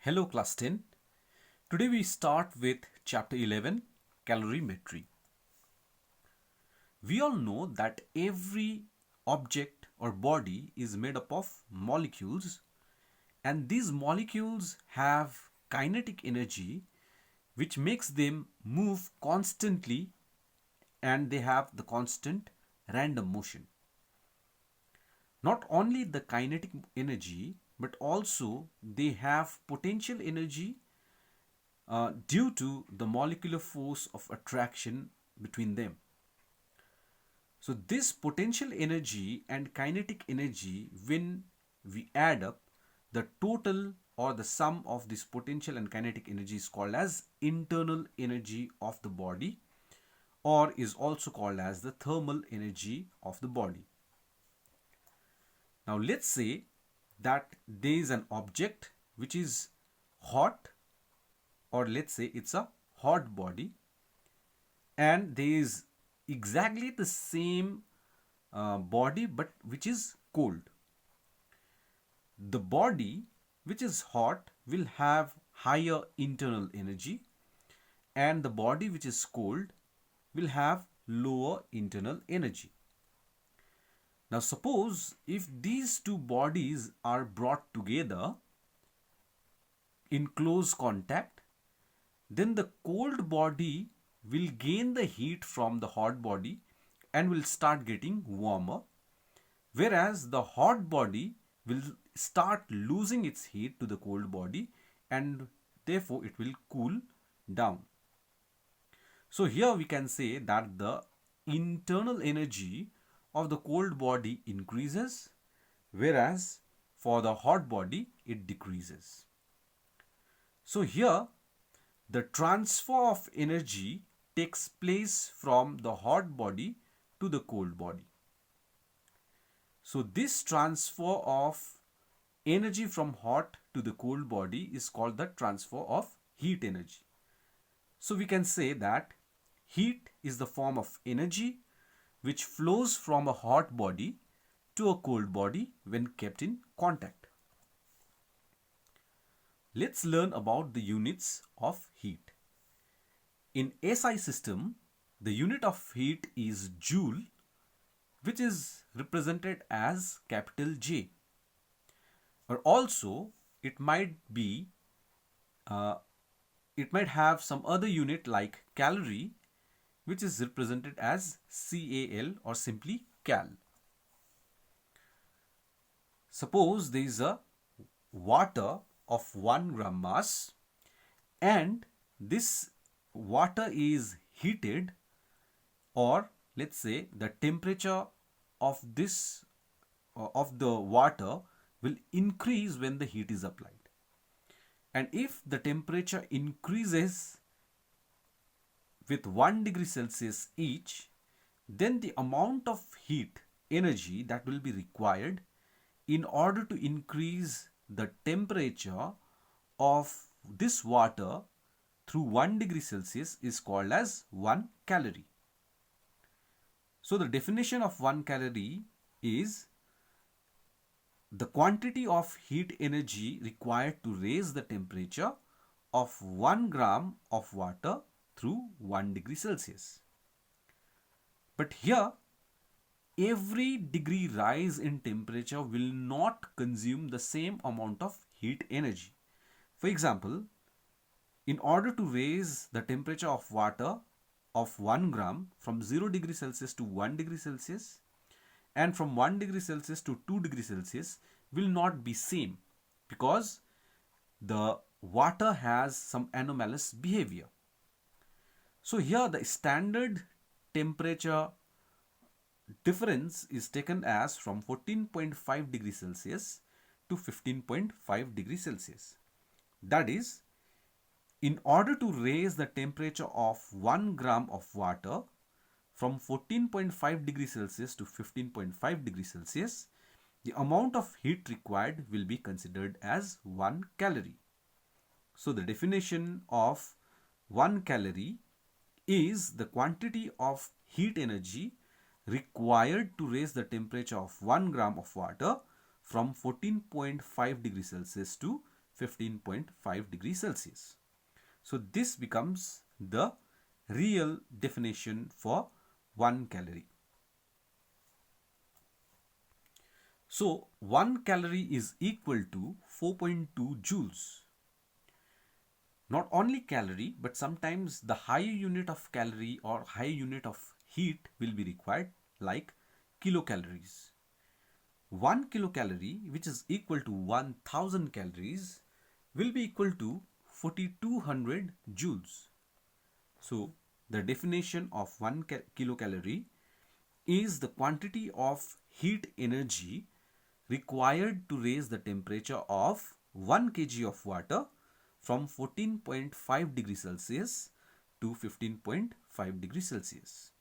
Hello class 10. Today we start with chapter 11 calorimetry. We all know that every object or body is made up of molecules, and these molecules have kinetic energy which makes them move constantly, and they have the constant random motion. Not only the kinetic energy but also they have potential energy due to the molecular force of attraction between them. So this potential energy and kinetic energy, when we add up, the total or the sum of this potential and kinetic energy is called as internal energy of the body, or is also called as the thermal energy of the body. Now let's say that there is an object which is hot, or let's say it's a hot body, and there is exactly the same body but which is cold. The body which is hot will have higher internal energy, and the body which is cold will have lower internal energy. Now suppose if these two bodies are brought together in close contact, then the cold body will gain the heat from the hot body and will start getting warmer, whereas the hot body will start losing its heat to the cold body, and therefore it will cool down. So here we can say that the internal energy of the cold body increases, whereas for the hot body it decreases. So here the transfer of energy takes place from the hot body to the cold body. So this transfer of energy from hot to the cold body is called the transfer of heat energy. So we can say that heat is the form of energy which flows from a hot body to a cold body when kept in contact. Let's learn about the units of heat. In SI system, the unit of heat is joule, which is represented as capital J. Or also it might be it might have some other unit like calorie, which is represented as CAL or simply cal. Suppose there is a water of 1 gram mass, and this water is heated, or let's say the temperature of this of the water will increase when the heat is applied. And if the temperature increases with 1 degree Celsius each, then the amount of heat energy that will be required in order to increase the temperature of this water through 1 degree Celsius is called as 1 calorie. So the definition of 1 calorie is the quantity of heat energy required to raise the temperature of 1 gram of water through 1 degree Celsius. But here, every degree rise in temperature will not consume the same amount of heat energy. For example, in order to raise the temperature of water of 1 gram from 0 degree Celsius to 1 degree Celsius, and from 1 degree Celsius to 2 degree Celsius will not be same, because the water has some anomalous behavior. So here the standard temperature difference is taken as from 14.5 degrees Celsius to 15.5 degrees Celsius. That is, in order to raise the temperature of 1 gram of water from 14.5 degrees Celsius to 15.5 degrees Celsius, the amount of heat required will be considered as 1 calorie. So the definition of 1 calorie is the quantity of heat energy required to raise the temperature of 1 gram of water from 14.5 degrees Celsius to 15.5 degrees Celsius. So this becomes the real definition for 1 calorie. So 1 calorie is equal to 4.2 joules. Not only calorie, but sometimes the higher unit of calorie or higher unit of heat will be required, like kilocalories. 1 kilocalorie, which is equal to 1000 calories, will be equal to 4200 joules. So the definition of 1 kilocalorie is the quantity of heat energy required to raise the temperature of 1 kg of water from 14.5 degrees Celsius to 15.5 degrees Celsius.